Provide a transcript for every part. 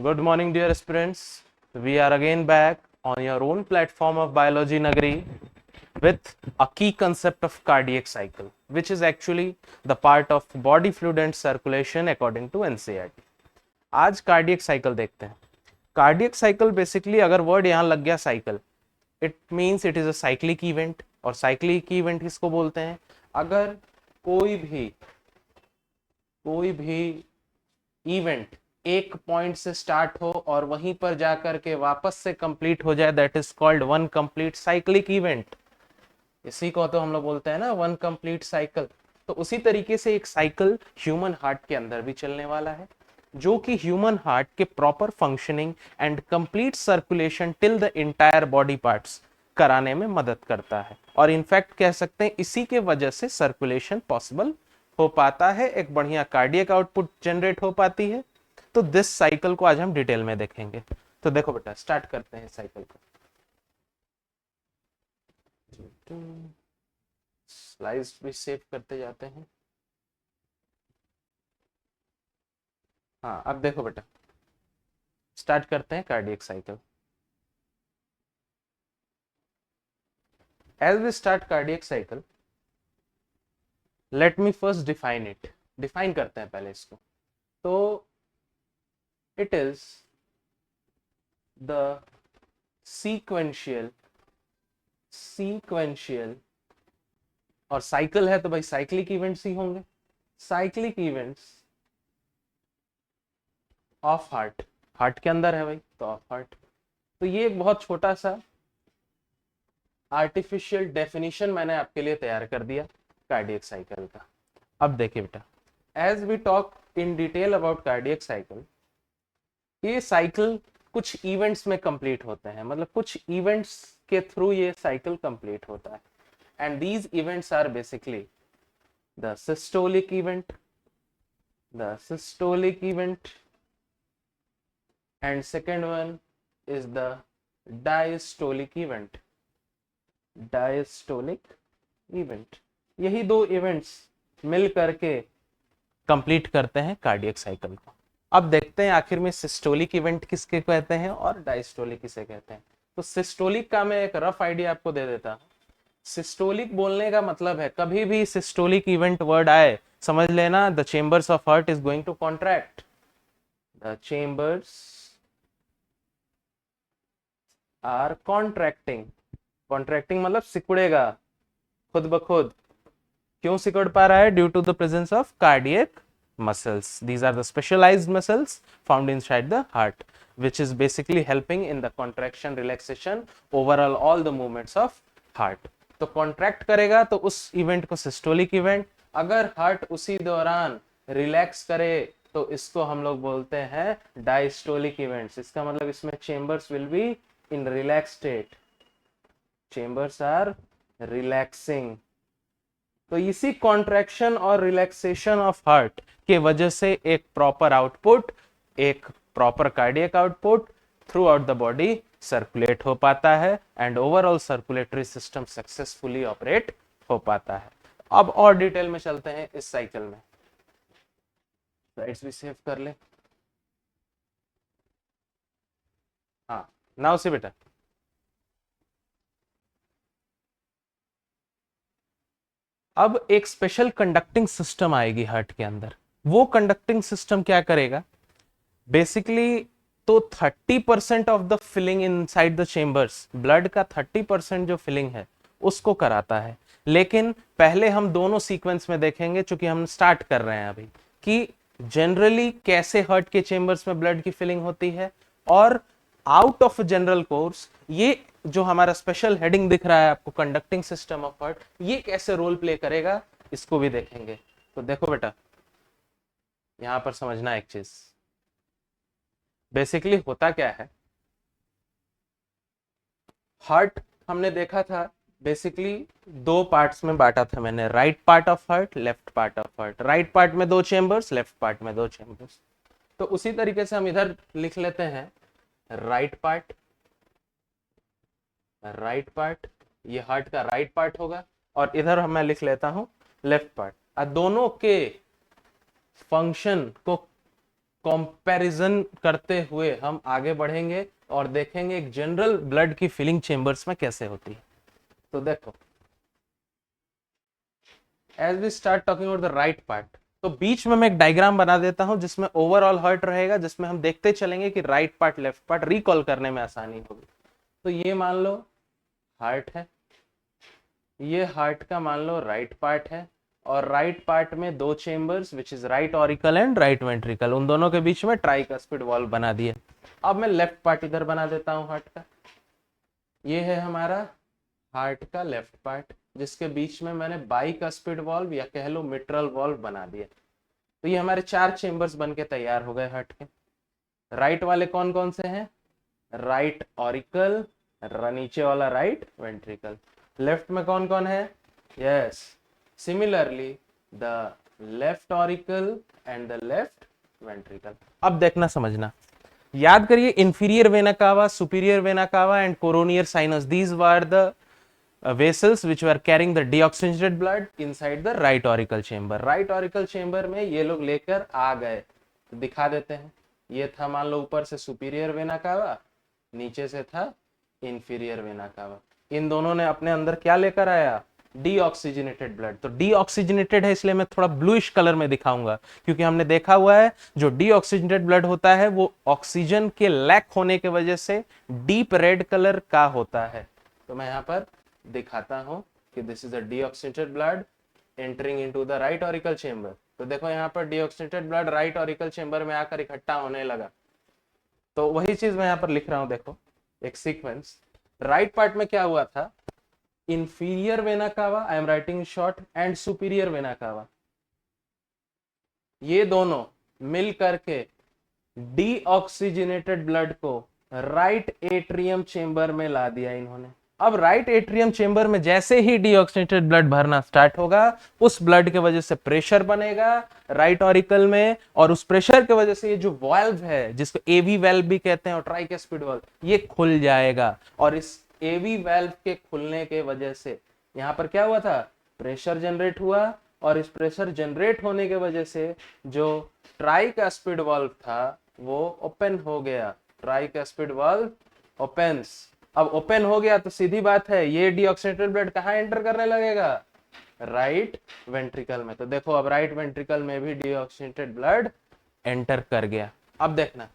Good morning, dear aspirants. We are again back on your own platform of Biology Nagari with a key concept of cardiac cycle, which is actually the part of body fluid and circulation according to NCERT. आज cardiac cycle देखते हैं. Cardiac cycle basically अगर word यहाँ लग गया cycle, it means it is a cyclic event. और cyclic event किसको बोलते हैं? अगर कोई भी इवेंट एक पॉइंट से स्टार्ट हो और वहीं पर जाकर के वापस से कंप्लीट हो जाए, that is called one complete cyclic event. इसी को तो हम लोग बोलते हैं ना, वन कंप्लीट साइकिल. तो उसी तरीके से एक साइकिल ह्यूमन हार्ट के अंदर भी चलने वाला है, जो कि ह्यूमन हार्ट के proper functioning and complete circulation till the entire body parts कराने में मदद करता है. और इनफैक्ट कह सकते हैं इसी के वजह से सर्कुलेशन पॉसिबल हो पाता है, एक बढ़िया कार्डियक आउटपुट जनरेट हो पाती है. तो दिस साइकिल को आज हम डिटेल में देखेंगे. तो देखो बेटा, स्टार्ट करते हैं साइकिल को. स्लाइड्स भी सेव करते जाते हैं. हाँ, अब देखो बेटा, स्टार्ट करते हैं cardiac cycle. As we start cardiac cycle, let me first define it. Define करते हैं पहले इसको. तो इट इज द सीक्वेंशियल और साइकिल है तो भाई साइक्लिक इवेंट्स ही होंगे. साइक्लिक इवेंट्स ऑफ हार्ट के अंदर है भाई, तो ऑफ हार्ट. तो ये एक बहुत छोटा सा आर्टिफिशियल डेफिनेशन मैंने आपके लिए तैयार कर दिया कार्डियक साइकिल का. अब देखिए बेटा, as we talk in detail about cardiac cycle, ये साइकिल कुछ इवेंट्स में कंप्लीट होते हैं, मतलब कुछ इवेंट्स के थ्रू ये साइकिल कंप्लीट होता है. And these events are basically the systolic event and second one is the diastolic event. यही दो इवेंट्स मिल करके कंप्लीट करते हैं कार्डियक साइकिल को. अब देखते हैं आखिर में सिस्टोलिक इवेंट किसके कहते हैं और डायस्टोलिक किसे कहते हैं. तो सिस्टोलिक का मैं एक रफ आइडिया आपको दे देता हूं. सिस्टोलिक बोलने का मतलब है, कभी भी सिस्टोलिक इवेंट वर्ड आए समझ लेना, the chambers of heart is going to contract. The chambers are contracting मतलब सिकुड़ेगा खुद ब खुद. क्यों सिकुड़ पा रहा है? Due to the presence of cardiac muscles. These are the specialised muscles found inside the heart, which is basically helping in the contraction relaxation overall all the movements of heart. तो कॉन्ट्रैक्ट करेगा तो उस event को systolic event. अगर heart उसी दौरान relax करे तो इसको हम लोग बोलते हैं डायस्टोलिक इवेंट्स. इसका मतलब इसमें chambers will be in relaxed state. Chambers are relaxing. तो इसी कॉन्ट्रैक्शन और रिलैक्सेशन ऑफ हार्ट के वजह से एक प्रॉपर आउटपुट, एक proper cardiac output through out the body circulate हो पाता है and overall circulatory system successfully operate हो पाता है. अब और डिटेल में चलते हैं इस साइकिल में. स्लाइड्स भी सेव कर ले. हाँ, नाउ से बेटा, अब एक स्पेशल कंडक्टिंग सिस्टम आएगी हार्ट के अंदर. वो कंडक्टिंग सिस्टम क्या करेगा बेसिकली? तो 30% of the filling inside the chambers, blood का 30% जो फिलिंग है उसको कराता है. लेकिन पहले हम दोनों सीक्वेंस में देखेंगे, चूंकि हम स्टार्ट कर रहे हैं अभी, कि जनरली कैसे हार्ट के चेंबर्स में ब्लड की फिलिंग होती है, और आउट ऑफ जनरल कोर्स ये जो हमारा स्पेशल हेडिंग दिख रहा है आपको, कंडक्टिंग सिस्टम ऑफ हार्ट, ये कैसे रोल प्ले करेगा इसको भी देखेंगे. तो देखो बेटा, यहां पर समझना एक चीज, बेसिकली होता क्या है. हार्ट हमने देखा था बेसिकली दो पार्ट्स में बांटा था मैंने, right part of heart, left part of heart. Right part में दो चेंबर्स, लेफ्ट पार्ट में दो चेंबर्स. तो उसी तरीके से हम इधर लिख लेते हैं राइट पार्ट, ये हार्ट का राइट पार्ट होगा, और इधर मैं लिख लेता हूं लेफ्ट पार्ट. दोनों के फंक्शन को कंपैरिजन करते हुए हम आगे बढ़ेंगे और देखेंगे एक जनरल ब्लड की फिलिंग चेंबर्स में कैसे होती है। तो देखो, as we start talking about the right part, तो बीच में मैं एक डायग्राम बना देता हूं जिसमें ओवरऑल हार्ट रहेगा, जिसमें हम देखते चलेंगे कि right part left part recall करने में आसानी होगी। तो ये मान लो हार्ट है, ये हार्ट का मान लो राइट पार्ट है, और राइट पार्ट में दो chambers which is right auricle and right ventricle, उन दोनों के बीच में ट्राइकस्पिड वॉल्व बना दिए। अब मैं लेफ्ट पार्ट इधर बना देता हूं हार्ट का। ये है हमारा हार्ट का लेफ्ट पार्ट, जिसके बीच में मैंने बाइकस्पिड वॉल्व या कह लो मिट्रल वॉल्व बना दिया। तो ये हमारे चार चेंबर्स बनके तैयार हो गए हार्ट के। राइट वाले कौन कौन से हैं? राइट ऑरिकल, नीचे वाला राइट वेंट्रिकल। लेफ्ट में कौन कौन है? Yes, similarly the left auricle and the left ventricle. अब देखना समझना, याद करिए, inferior vena cava, superior vena cava and coronary sinus, these were the vessels which were carrying the deoxygenated blood inside the right auricle chamber। right auricle chamber में ये लोग लेकर आ गए, तो दिखा देते हैं। ये था मान लो ऊपर से सुपीरियर वेना कावा, नीचे से था इंफीरियर वेना कावा। इन दोनों ने अपने अंदर क्या लेकर आया? Deoxygenated blood. तो डीऑक्सीजनेटेड है इसलिए मैं थोड़ा ब्लूइश कलर में दिखाऊंगा, क्योंकि हमने देखा हुआ है जो डीऑक्सीजनेटेड ब्लड होता है वो ऑक्सीजन के लैक होने के वजह से डीप रेड कलर का होता है। तो मैं यहां पर दिखाता हूं कि this is a deoxygenated blood entering into the right auricle chamber. तो देखो यहाँ पर deoxygenated blood right auricle chamber में आकर इकट्ठा होने लगा। तो वही चीज मैं यहाँ पर लिख रहा हूं, देखो एक सीक्वेंस। राइट पार्ट में क्या हुआ था? इंफीरियर वेना कावा, I am writing short, and superior vena कावा, ये दोनों मिल करके डीऑक्सीजनेटेड ब्लड को राइट एट्रियम चेंबर में ला दिया इन्होंने। अब राइट एट्रियम चेंबर में जैसे ही डीऑक्सीजनेटेड ब्लड भरना स्टार्ट होगा, उस ब्लड के वजह से प्रेशर बनेगा राइट ऑरिकल में, और उस प्रेशर के वजह से ये जो वाल्व है जिसको एवी वाल्व भी कहते हैं और ट्राइकस्पिड वाल्व, ये खुल जाएगा। और इस एवी वाल्व के खुलने के वजह से यहां पर क्या हुआ था? प्रेशर जनरेट हुआ, और इस प्रेशर जनरेट होने के वजह से जो ट्राइकस्पिड वाल्व था वो ओपन हो गया। Tricuspid valve opens. अब ओपन हो गया तो सीधी बात है, ये डीऑक्सीजनेटेड ब्लड कहां एंटर करने लगेगा? राइट वेंट्रिकल में। तो देखो अब राइट वेंट्रिकल में भी डीऑक्सीजनेटेड ब्लड एंटर कर गया। अब देखना,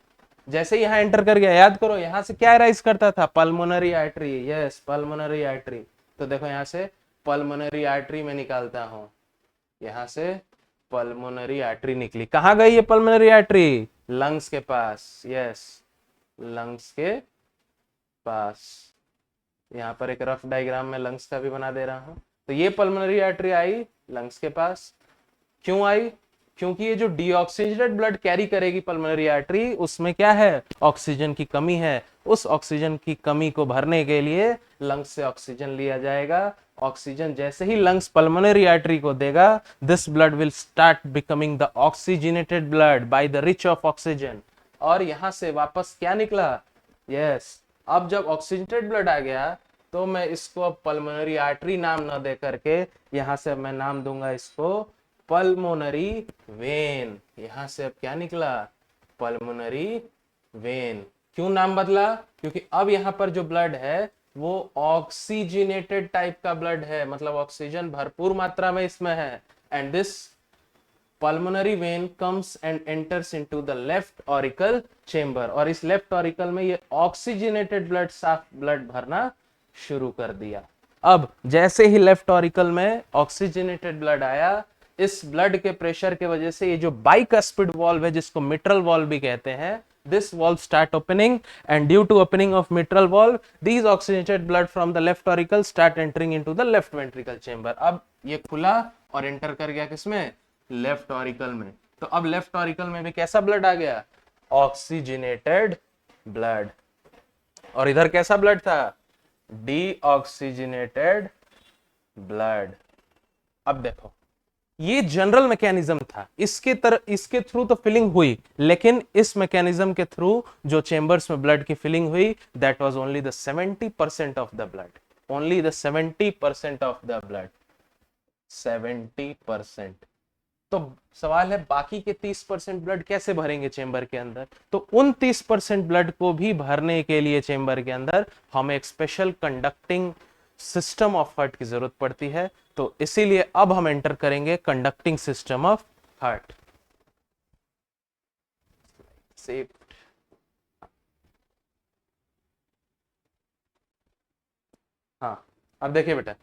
जैसे यहां एंटर कर गया, याद करो यहां से क्या राइज करता था? Pulmonary artery. Yes, pulmonary artery. तो देखो यहां से पल्मोनरी आर्टरी में निकालता हूं, यहां से पल्मोनरी आर्टरी निकली। कहां गई ये पल्मोनरी आर्टरी? लंग्स के पास। यस, लंग्स के पास। यहां पर एक रफ डायग्राम में लंग्स का भी बना दे रहा हूं। तो ये पल्मोनरी आर्टरी आई लंग्स के पास। क्यों आई? क्योंकि ये जो डीऑक्सीजनेटेड ब्लड कैरी करेगी पल्मोनरी आर्टरी, उसमें क्या है? ऑक्सीजन की कमी है। उस ऑक्सीजन की कमी को भरने के लिए लंग्स से ऑक्सीजन लिया जाएगा। ऑक्सीजन जैसे ही लंग्स पल्मोनरी आर्टरी को देगा, this blood will start becoming the oxygenated blood by the rich of oxygen. और यहां से वापस क्या निकला? यस, अब जब ऑक्सीजनेटेड ब्लड आ गया तो मैं इसको अब पल्मोनरी आर्टरी नाम न दे करके यहां से मैं नाम दूंगा इसको पल्मोनरी वेन। यहां से अब क्या निकला? Pulmonary vein. क्यों नाम बदला? क्योंकि अब यहां पर जो ब्लड है वो ऑक्सीजनेटेड टाइप का ब्लड है, मतलब ऑक्सीजन भरपूर मात्रा में इसमें है। And this pulmonary vein comes and enters into the left auricle chamber, और इस लेफ्ट ऑरिकल में ये ऑक्सीजनेटेड ब्लड, साफ ब्लड भरना शुरू कर दिया। अब जैसे ही लेफ्ट ऑरिकल में ऑक्सीजनेटेड ब्लड आया, इस ब्लड के प्रेशर के वजह से ये जो बाइकस्पिड वॉल्व है जिसको मिट्रल वॉल्व भी कहते हैं, this valve start opening, and due to opening of mitral valve, these oxygenated blood from the left auricle start entering into the left ventricle chamber। अब ये खुला और एंटर कर गया किसमें? लेफ्ट ऑरिकल में। तो अब लेफ्ट ऑरिकल में भी कैसा ब्लड आ गया? Oxygenated blood. और इधर कैसा ब्लड था? Deoxygenated blood. अब देखो, ये जनरल मैकेनिज्म था, इसके थ्रू तो फिलिंग हुई, लेकिन इस मैकेनिज्म के थ्रू जो चेंबर्स में ब्लड की फिलिंग हुई, that was only the 70% of the blood. Only the 70% of the blood. 70%। तो सवाल है बाकी के 30% ब्लड कैसे भरेंगे चेंबर के अंदर? तो उन 30% ब्लड को भी भरने के लिए चेंबर के अंदर हमें एक special conducting system of heart की जरूरत पड़ती है। तो इसीलिए अब हम एंटर करेंगे conducting system of heart. Save. हाँ, अब देखिए बेटा,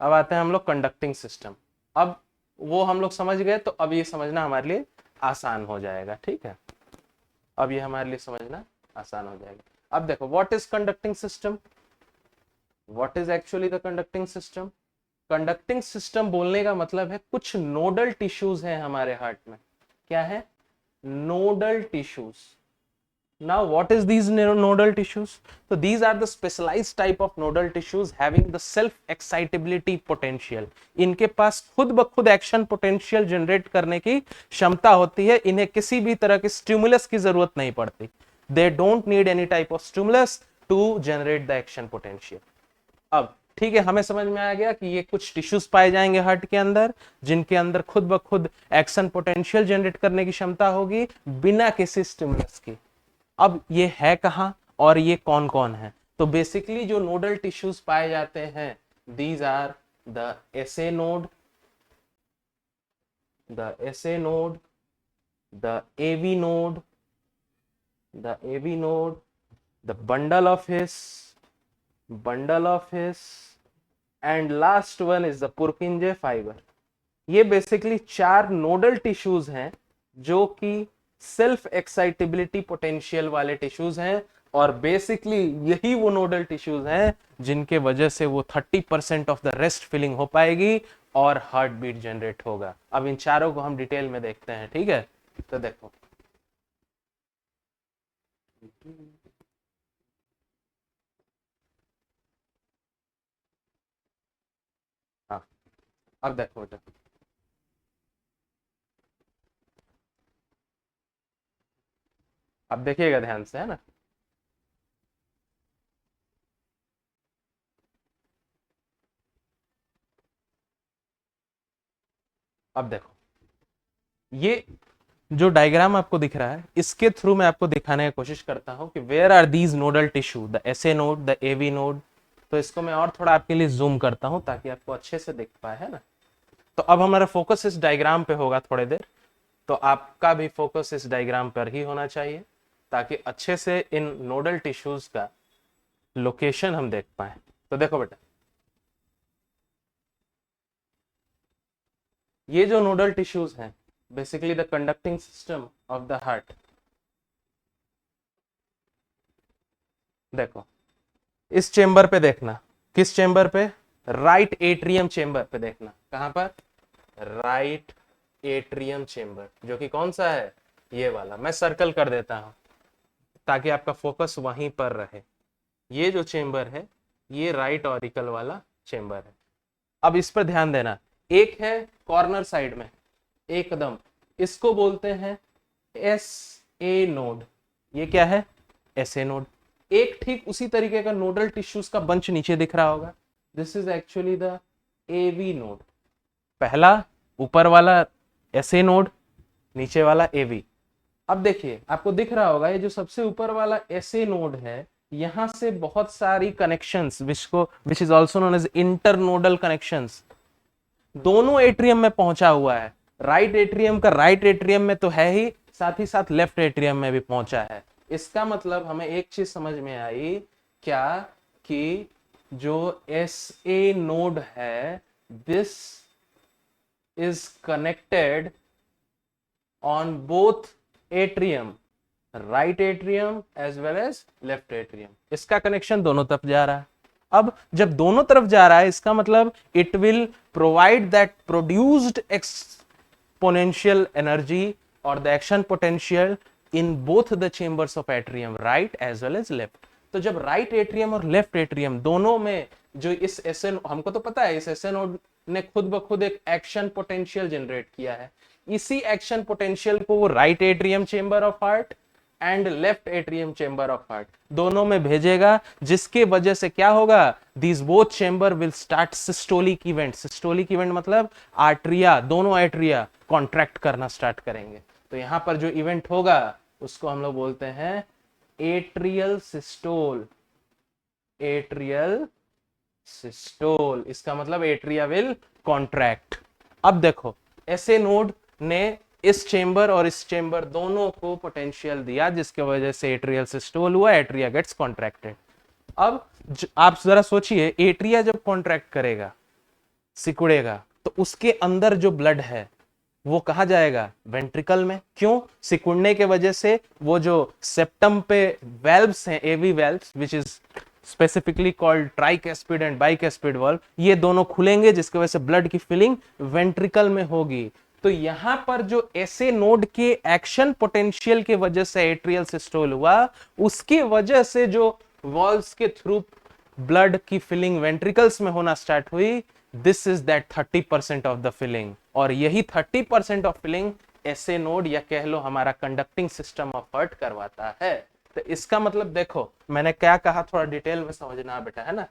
अब आते हैं हम लोग कंडक्टिंग सिस्टम। अब वो हम लोग समझ गए, तो अब ये समझना हमारे लिए आसान हो जाएगा, ठीक है? अब ये हमारे लिए समझना आसान हो जाएगा। अब देखो, what is conducting system? What is actually the conducting system? Conducting system बोलने का मतलब है कुछ नोडल टिश्यूज हैं हमारे हार्ट में। क्या है? Nodal tissues. Now, what is these nodal tissues? So these are the specialized type of nodal tissues having the self-excitability potential. इनके पास खुद ब खुद एक्शन पोटेंशियल जनरेट करने की क्षमता होती है। इन्हें किसी भी तरह के स्टिमुलस की जरूरत नहीं पड़ती। They don't need any type of stimulus to generate the action potential. अब ठीक है, हमें समझ में आ गया कि ये कुछ टिश्यूज पाए जाएंगे हार्ट के अंदर जिनके अंदर खुद ब खुद एक्शन पोटेंशियल जनरेट करने की क्षमता होगी बिना किसी स्टिमुलस की। अब ये है कहां और ये कौन कौन है? तो बेसिकली जो नोडल टिश्यूज पाए जाते हैं, these are the SA node, the SA node, the AV node, the AV node, the bundle of His, bundle of His, and last one is the Purkinje fibre. ये basically 4 nodal tissues हैं जो कि self excitability potential वाले tissues हैं, और basically यही वो nodal tissues हैं जिनके वजह से वो 30% ऑफ द रेस्ट फीलिंग हो पाएगी और हार्ट बीट जनरेट होगा। अब इन चारों को हम डिटेल में देखते हैं, ठीक है? तो देखो, हाँ, अब देखो बेटा, अब देखिएगा ध्यान से, है ना? अब देखो, ये जो डायग्राम आपको दिख रहा है, इसके थ्रू मैं आपको दिखाने की कोशिश करता हूं कि where are these nodal tissue, the SA node, the AV node. तो इसको मैं और थोड़ा आपके लिए जूम करता हूं ताकि आपको अच्छे से दिख पाए, है ना? तो अब हमारा फोकस इस डायग्राम पे होगा थोड़ी देर, तो आपका भी फोकस इस डायग्राम पर ही होना चाहिए ताकि अच्छे से इन नोडल टिश्यूज का लोकेशन हम देख पाए। तो देखो बेटा, ये जो नोडल टिश्यूज हैं, basically the conducting system of the heart. देखो, इस चेंबर पे देखना। किस चेंबर पे? राइट एट्रियम चेंबर पे देखना। कहां पर? राइट एट्रियम चेंबर, जो कि कौन सा है? ये वाला। मैं सर्कल कर देता हूं ताकि आपका फोकस वहीं पर रहे। ये जो चेंबर है, ये राइट ऑरिकल वाला चेंबर है। अब इस पर ध्यान देना। एक है कॉर्नर साइड में एकदम, इसको बोलते हैं एस ए नोड। ये क्या है? S A node. एक ठीक उसी तरीके का नोडल टिश्यूज का बंच नीचे दिख रहा होगा, this is actually the AV node. पहला ऊपर वाला एस ए नोड, नीचे वाला एवी। अब देखिए, आपको दिख रहा होगा ये जो सबसे ऊपर वाला एस ए नोड है, यहां से बहुत सारी connections which is also known as internodal connections, दोनों एट्रियम में पहुंचा हुआ है। राइट एट्रियम का राइट एट्रियम में तो है ही, साथ ही साथ लेफ्ट एट्रियम में भी पहुंचा है। इसका मतलब हमें एक चीज समझ में आई, क्या? कि जो एस ए नोड है, this is connected on both atrium, right atrium as well as left atrium. इसका कनेक्शन दोनों तरफ जा रहा है। अब जब दोनों तरफ जा रहा है, इसका मतलब it will provide that produced exponential energy और the action potential in both the chambers of atrium, right as well as left. तो जब राइट एट्रियम और लेफ्ट एट्रियम दोनों में जो इस एसएन, हमको तो पता है इस एसएन ने खुद ब खुद एक एक्शन पोटेंशियल जनरेट किया है, इसी एक्शन पोटेंशियल को वो right atrium chamber of heart and left atrium chamber of heart दोनों में भेजेगा, जिसके वजह से क्या होगा? These both chamber will start systolic event. Systolic event मतलब आर्टरिया, दोनों आर्टरिया कॉन्ट्रैक्ट करना स्टार्ट करेंगे। तो यहाँ पर जो इवेंट होगा उसको हम लोग बोलते हैं एट्रियल सिस्टोल। एट्रियल सिस्टोल, इसका मतलब एट्रिया विल कॉन्ट्रैक्ट। अब देखो ऐसे नोड ने इस चेंबर और इस चेंबर दोनों को पोटेंशियल दिया जिसके वजह से एट्रियल सिस्टोल हुआ, एट्रिया गेट्स कॉन्ट्रैक्टेड। अब आप जरा सोचिए, एट्रिया जब कॉन्ट्रैक्ट करेगा, सिकुड़ेगा, तो उसके अंदर जो ब्लड है वो कहा जाएगा? वेंट्रिकल में। क्यों? सिकुड़ने के वजह से वो जो सेप्टम पे वेल्व्स हैं, AV valves which is specifically called tricuspid and bicuspid valve, ये दोनों खुलेंगे जिसकी वजह से ब्लड की फिलिंग वेंट्रिकल में होगी। तो यहां पर जो ऐसे नोड के एक्शन पोटेंशियल के वजह से एट्रियल सिस्टोल हुआ, उसकी वजह से जो वॉल्व्स के थ्रू ब्लड की फिलिंग वेंट्रिकल्स में होना स्टार्ट हुई, this is that 30% of the filling. और यही 30% ऑफ फिलिंग ऐसे नोड या कह लो हमारा कंडक्टिंग सिस्टम ऑफ हार्ट करवाता है। तो इसका मतलब देखो मैंने क्या कहा, थोड़ा डिटेल में समझना बेटा, है ना।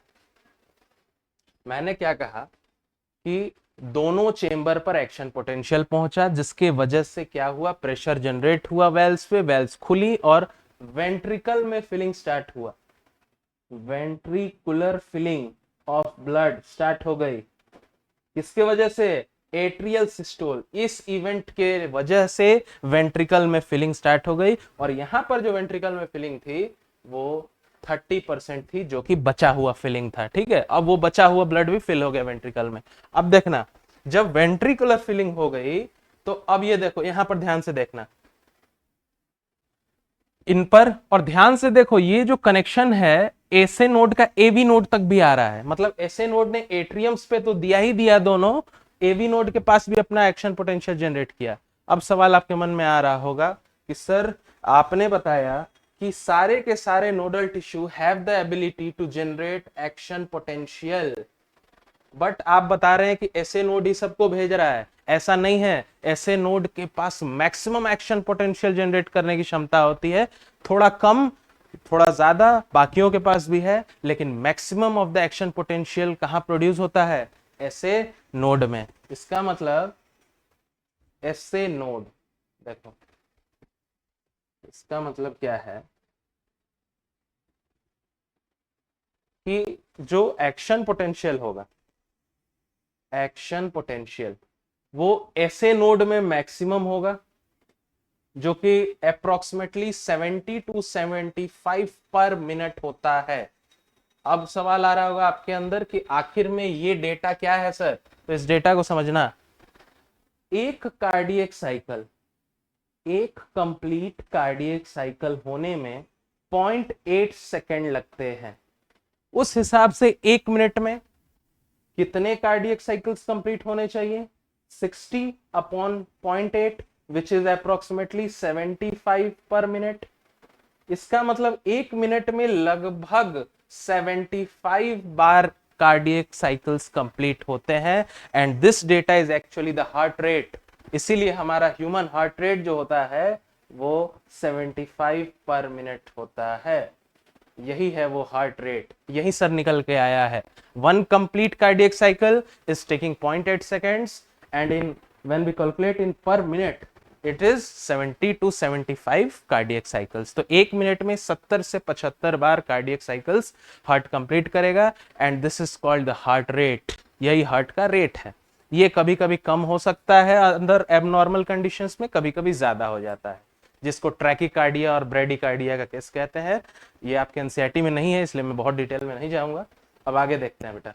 मैंने क्या कहा कि दोनों चेंबर पर एक्शन पोटेंशियल पहुंचा जिसके वजह से क्या हुआ? प्रेशर जनरेट हुआ वेल्स पे, वेल्स खुली और वेंट्रिकल में फिलिंग स्टार्ट हुआ। Ventricular filling of blood start हो गई। किसके वजह से? Atrial systole. इस इवेंट के वजह से वेंट्रिकल में फिलिंग स्टार्ट हो गई और यहां पर जो वेंट्रिकल में फिलिंग थी वो 30% थी, जो कि बचा हुआ फिलिंग था। ठीक है, अब वो बचा हुआ ब्लड भी फिल हो गया वेंट्रिकल में। अब देखना, जब वेंट्रिकुलर फिलिंग हो गई तो अब ये देखो, यहां पर ध्यान से देखना इन पर, और ध्यान से देखो ये जो कनेक्शन है एसे नोड का एवी नोड तक भी आ रहा है। मतलब एसे नोड ने एट्रियम्स पे तो दिया ही दिया दोनों, एवी नोड के पास भी अपना एक्शन पोटेंशियल जनरेट किया। अब सवाल आपके मन में आ रहा होगा कि सर आपने बताया कि सारे के सारे nodal tissue have the ability to generate action potential, but आप बता रहे हैं कि ऐसे नोड ही सबको भेज रहा है। ऐसा नहीं है, ऐसे नोड के पास मैक्सिमम एक्शन पोटेंशियल जनरेट करने की क्षमता होती है। थोड़ा कम, थोड़ा ज्यादा बाकियों के पास भी है, लेकिन maximum of the action potential कहां प्रोड्यूस होता है? ऐसे नोड में। इसका मतलब ऐसे नोड, देखो इसका मतलब क्या है कि जो एक्शन पोटेंशियल होगा, एक्शन पोटेंशियल वो ऐसे नोड में मैक्सिमम होगा जो कि अप्रोक्सीमेटली 70 टू 75 पर मिनट होता है। अब सवाल आ रहा होगा आपके अंदर कि आखिर में ये डेटा क्या है सर? तो इस डेटा को समझना, एक कार्डियक साइकिल, एक कंप्लीट कार्डियक साइकिल होने में 0.8 सेकेंड लगते हैं। उस हिसाब से एक मिनट में कितने कार्डियक साइकिल्स कंप्लीट होने चाहिए? 60 अपॉन 0.8 विच इज अप्रोक्सीमेटली 75 पर मिनट। इसका मतलब एक मिनट में लगभग 75 बार कार्डियक साइकिल्स कंप्लीट होते हैं। And this data is actually the heart rate. इसीलिए हमारा ह्यूमन हार्ट रेट जो होता है वो 75 पर मिनट होता है। यही है वो हार्ट रेट, यही सर निकल के आया है। One complete cardiac cycle is taking 0.8 seconds and in when we calculate in per minute it is 70 to 75 cardiac cycles. तो एक मिनट में 70 से 75 बार कार्डियक साइकिल्स हार्ट कंप्लीट करेगा and this is called the heart rate. यही heart का rate है। ये कभी कभी कम हो सकता है अंदर एबनॉर्मल कंडीशंस में, कभी कभी ज्यादा हो जाता है, जिसको ट्रैकीकार्डिया और ब्रेडिकार्डिया का केस कहते हैं। ये आपके एनसीईआरटी में नहीं है इसलिए मैं बहुत डिटेल में नहीं जाऊंगा। अब आगे देखते हैं बेटा,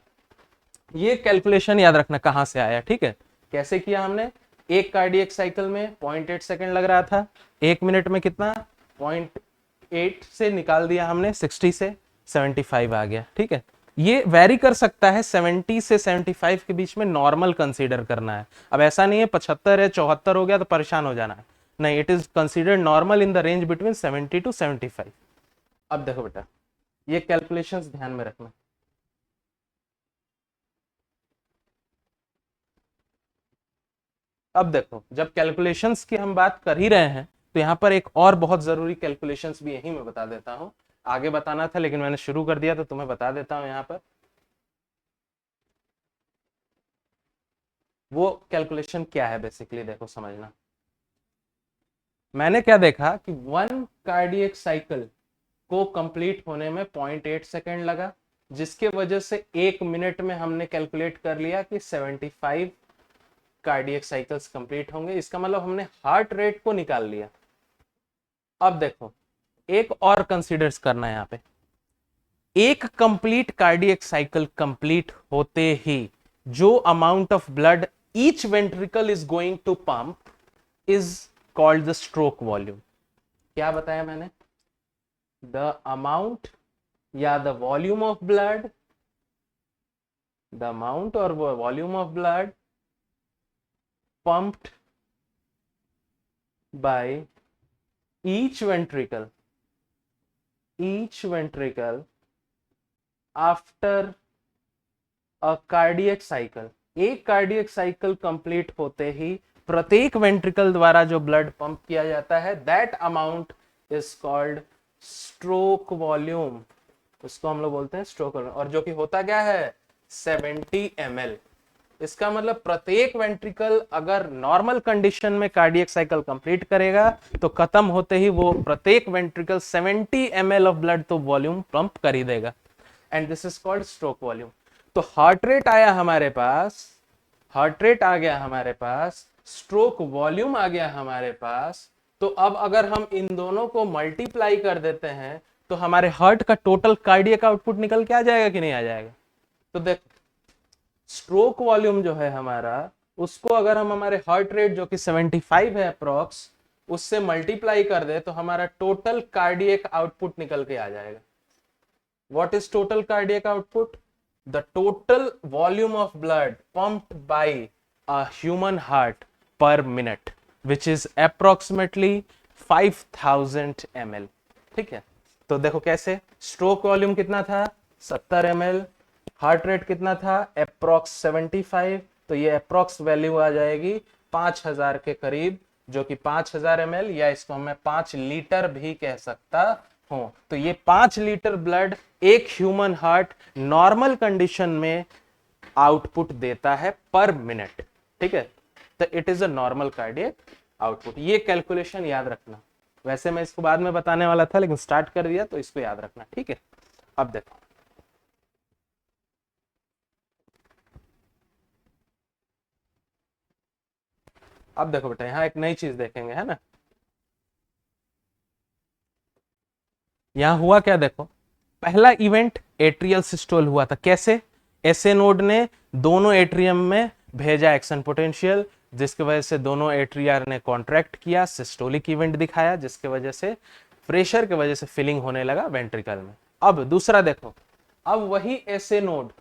ये कैलकुलेशन याद रखना कहां से आया। ठीक है, कैसे किया हमने? एक कार्डियक साइकिल में 0.8 सेकेंड लग रहा था, एक मिनट में कितना? 0.8 से निकाल दिया हमने, 60 से 75 आ गया। ठीक है, ये वेरी कर सकता है, 70 से 75 के बीच में नॉर्मल कंसीडर करना है। अब ऐसा नहीं है 75 है 74 हो गया तो परेशान हो जाना है, नहीं, it is considered normal in the range between 70 to 75। अब देखो बेटा, ये कैलकुलेशंस ध्यान में रखना। अब देखो, जब कैलकुलेशंस की हम बात कर ही रहे हैं तो यहां पर एक और बहुत जरूरी कैलकुलेशंस भी यही मैं बता देता हूं। आगे बताना था लेकिन मैंने शुरू कर दिया तो तुम्हें बता देता हूं यहां पर। वो कैलकुलेशन क्या है बेसिकली, देखो समझना। मैंने क्या देखा कि 1 कार्डियक साइकिल को कंप्लीट होने में 0.8 सेकेंड लगा, जिसके वजह से 1 मिनट में हमने कैलकुलेट कर लिया कि 75 कार्डियक साइकिल्स कंप्लीट होंगे। इसका मतलब हमने हार्ट रेट को निकाल लिया। अब देखो एक और कंसीडर्स करना है यहाँ पे, एक कंप्लीट कार्डियक साइकिल कंप्लीट होते ही जो amount of blood each ventricle is going to pump is called the stroke volume. क्या बताया मैंने? द अमाउंट या the volume of blood, the amount और volume of blood pumped by each ventricle after a cardiac cycle। एक cardiac cycle complete होते ही प्रत्येक ventricle द्वारा जो ब्लड पंप किया जाता है, that amount is called stroke volume. उसको हम लोग बोलते हैं स्ट्रोक वॉल्यूम, और जो कि होता क्या है 70 ml। इसका मतलब प्रत्येक वेंट्रिकल अगर नॉर्मल कंडीशन में कार्डियक साइकिल कंप्लीट करेगा तो खत्म होते ही वो प्रत्येक वेंट्रिकल 70 ml ऑफ ब्लड तो वॉल्यूम पंप कर ही देगा, and this is called stroke volume. तो हार्ट रेट आया हमारे पास, हार्ट रेट आ गया हमारे पास, स्ट्रोक वॉल्यूम आ गया हमारे पास। तो अब अगर हम इन दोनों को मल्टीप्लाई कर देते हैं तो हमारे हार्ट का टोटल कार्डियक आउटपुट निकल के आ जाएगा कि नहीं आ जाएगा? तो देख स्ट्रोक वॉल्यूम जो है हमारा, उसको अगर हम हमारे हार्ट रेट जो कि 75 है अप्रोक्स, उससे मल्टीप्लाई कर दे तो हमारा टोटल कार्डियक आउटपुट निकल के आ जाएगा। What is total cardiac output? The total volume of blood pumped by a human heart per minute, which is approximately 5000 ml। ठीक है, तो देखो कैसे, स्ट्रोक वॉल्यूम कितना था 70 ml, हार्ट रेट कितना था अप्रोक्स 75, तो ये अप्रोक्स वैल्यू आ जाएगी 5000 के करीब, जो कि 5000 ml, या इसको मैं 5 लीटर भी कह सकता हूं। तो ये 5 लीटर ब्लड एक ह्यूमन हार्ट नॉर्मल कंडीशन में आउटपुट देता है पर मिनट। ठीक है, तो it is a normal cardiac output. ये कैलकुलेशन याद रखना। वैसे मैं इसको बाद में बताने वाला था लेकिन स्टार्ट कर दिया, तो इसको याद रखना। ठीक है, अब देखो अब देखो बेटा, यहां एक नई चीज देखेंगे, है ना। यहां हुआ क्या देखो, पहला इवेंट एट्रियल सिस्टोल हुआ था। कैसे? एसए नोड ने दोनों एट्रियम में भेजा एक्शन पोटेंशियल, जिसकी वजह से दोनों एट्रिया ने कॉन्ट्रैक्ट किया, सिस्टोलिक इवेंट दिखाया, जिसकी वजह से प्रेशर की वजह से फिलिंग होने लगा वेंट्रिकल में। अब दूसरा देखो, अब वही एसए नोड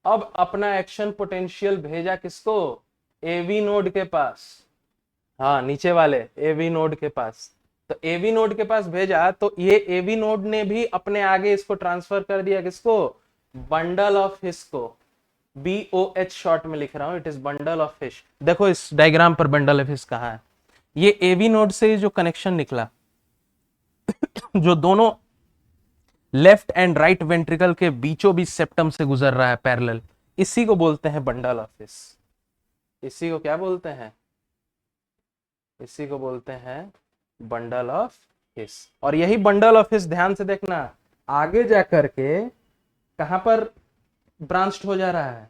अब अपना एक्शन पोटेंशियल भेजा किसको? एवी नोड के पास। हाँ, नीचे वाले एवी नोड के पास। तो एवी नोड के पास भेजा तो ये एवी नोड ने भी अपने आगे इसको ट्रांसफर कर दिया किसको? बंडल ऑफ हिस को। BOH शॉर्ट में लिख रहा हूं, इट इज बंडल ऑफ हिस। देखो इस डायग्राम पर बंडल ऑफ हिस कहां है। ये एवी नोड से जो कनेक्शन निकला, जो दोनों लेफ्ट एंड राइट वेंट्रिकल के बीचों बीच सेप्टम से गुजर रहा है पैरेलल, इसी को बोलते हैं बंडल ऑफ हिस। इसी को क्या बोलते हैं? इसी को बोलते हैं बंडल ऑफ हिस। और यही बंडल ऑफ हिस, ध्यान से देखना, आगे जाकर के कहां पर ब्रांच्ड हो जा रहा है?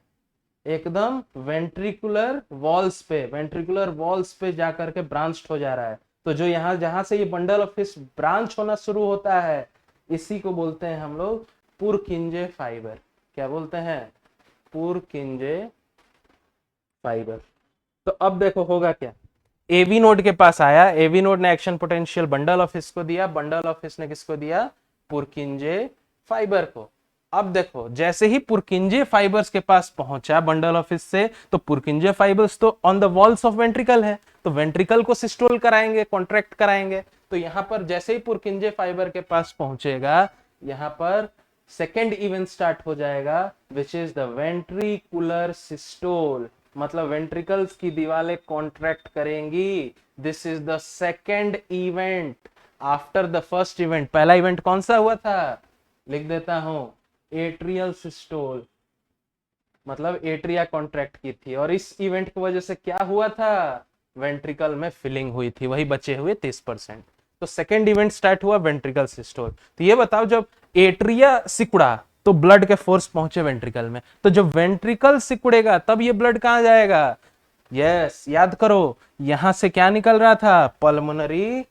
एकदम वेंट्रिकुलर वॉल्स पे, वेंट्रिकुलर वॉल्स पे जाकर के ब्रांच्ड हो जा रहा है। तो जो यहां जहां से ये बंडल ऑफ हिस ब्रांच होना शुरू होता है, इसी को बोलते हैं हम लोग पुरकिंजे फाइबर। क्या बोलते हैं? पुरकिंजे फाइबर। तो अब देखो होगा क्या, एवी नोड के पास आया, एवी नोड ने एक्शन पोटेंशियल बंडल ऑफ हिस को दिया, बंडल ऑफ हिस ने किसको दिया? पुरकिंजे फाइबर को। अब देखो जैसे ही पुरकिंजे फाइबर्स के पास पहुंचा बंडल ऑफ हिस से, तो पुरकिंजे फाइबर्स तो on the walls of ventricle है, तो वेंट्रिकल को सिस्टोल कराएंगे, कॉन्ट्रैक्ट कराएंगे। तो यहां पर जैसे ही पुरकिंजे फाइबर के पास पहुंचेगा, यहां पर सेकेंड इवेंट स्टार्ट हो जाएगा, which is the ventricular systole. मतलब वेंट्रिकल्स की दीवारें कॉन्ट्रैक्ट करेंगी। This is the second event after the first event. पहला इवेंट कौन सा हुआ था? लिख देता हूं, एट्रियल सिस्टोल। मतलब एट्रिया कॉन्ट्रैक्ट की थी, और इस इवेंट की वजह से क्या हुआ था, वेंट्रिकल में फिलिंग हुई थी, वही बचे हुए 30%। तो सेकेंड इवेंट स्टार्ट हुआ वेंट्रिकल सिस्टोल। तो ये बताओ, जब एट्रिया सिकुड़ा तो ब्लड के फोर्स पहुंचे वेंट्रिकल में, तो जब वेंट्रिकल सिकुड़ेगा तब ये ब्लड कहां जाएगा, यस याद करो, यहां से क्या निकल रहा था, पल्मोनरी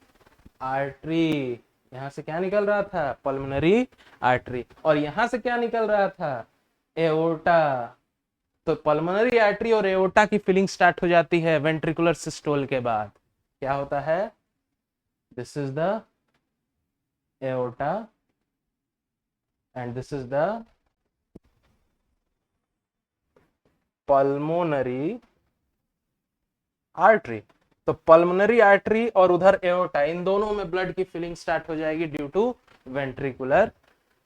आर्टरी। यहां से क्या निकल रहा था, पल्मोनरी आर्टरी, और यहां से क्या निकल रहा था, एओर्टा। तो पल्मोनरी आर्टरी और एओर्टा की फिलिंग स्टार्ट हो जाती है वेंट्रिकुलर सिस्टोल के बाद। क्या होता है, this is the aorta and this is the pulmonary artery. तो पल्मोनरी आर्टरी और उधर एओर्टा, इन दोनों में ब्लड की फिलिंग स्टार्ट हो जाएगी ड्यू टू वेंट्रिकुलर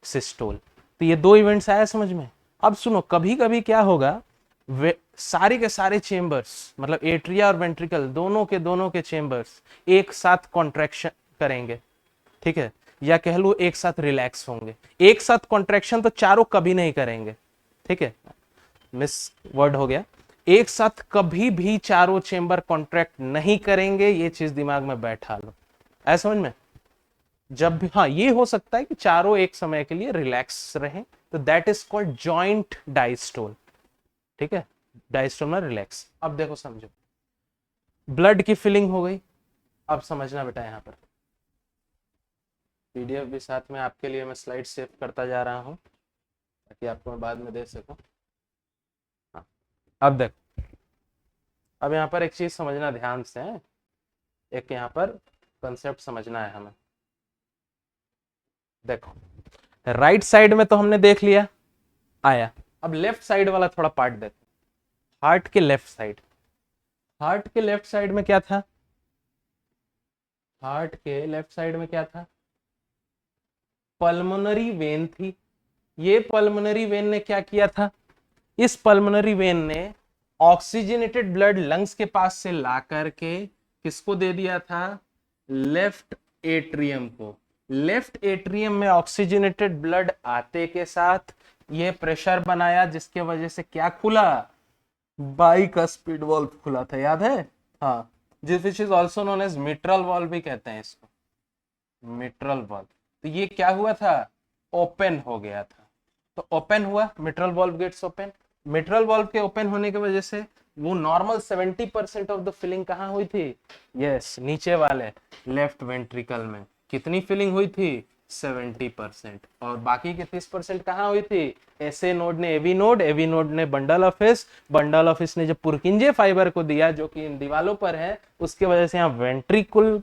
सिस्टोल। तो ये दो इवेंट्स आया समझ में। अब सुनो, कभी कभी क्या होगा, वे सारे के सारे चेंबर्स, मतलब एट्रिया और वेंट्रिकल दोनों के चेंबर्स एक साथ कॉन्ट्रैक्शन करेंगे, ठीक है, या कह लो एक साथ रिलैक्स होंगे। एक साथ कॉन्ट्रैक्शन तो चारों कभी नहीं करेंगे, ठीक है, मिस वर्ड हो गया। एक साथ कभी भी चारों चेंबर कॉन्ट्रैक्ट नहीं करेंगे, ये चीज दिमाग में बैठा लो, ऐसा समझ में। जब भी, हाँ ये हो सकता है कि चारों एक समय के लिए रिलैक्स रहें, तो that is called joint diastole, ठीक है, डायस्टोल में रिलैक्स। अब देखो समझो, ब्लड की फिलिंग हो गई। अब समझना बेटा, यहां पर पीडीएफ भी साथ में आपके लिए मैं स्लाइड सेव करता जा रहा हूं, ताकि आपको मैं बाद में दे सकूं। हाँ, अब देखो, अब यहाँ पर एक चीज समझना ध्यान से है, एक यहाँ पर कंसेप्ट समझना है हमें। देखो, राइट साइड में तो हमने देख लिया आया, अब लेफ्ट साइड वाला थोड़ा पार्ट देखो। हार्ट के लेफ्ट साइड, हार्ट के लेफ्ट साइड में क्या था, हार्ट के लेफ्ट साइड में क्या था, पल्मोनरी वेन थी। ये पल्मोनरी वेन ने क्या किया था, इस पल्मोनरी वेन ने ऑक्सीजनेटेड ब्लड लंग्स के पास से ला करके किसको दे दिया था, लेफ्ट एट्रियम को। लेफ्ट एट्रियम में ऑक्सीजनेटेड ब्लड आते के साथ ये प्रेशर बनाया, जिसके वजह से क्या खुला, बाइकस्पिड वाल्व खुला था, याद है, हाँ, which is also known as mitral valve भी कहते हैं इसको, मिट्रल वाल्व। तो ये क्या हुआ था, ओपन हो गया था। तो ओपन हुआ, mitral valve gets open. Mitral valve के ओपन होने की वजह से वो नॉर्मल 70% ऑफ द फिलिंग कहाँ हुई थी, यस नीचे वाले लेफ्ट वेंट्रिकल में। कितनी फिलिंग हुई थी, 70%। और बाकी के 30% कहाँ हुई थी, एसए नोड ने एवी नोड, एवी नोड ने बंडल ऑफिस, बंडल ऑफिस ने जब पुरकिंजे फाइबर को दिया जो कि इन दीवालों पर है, उसके वजह से यहाँ वेंट्रिकुल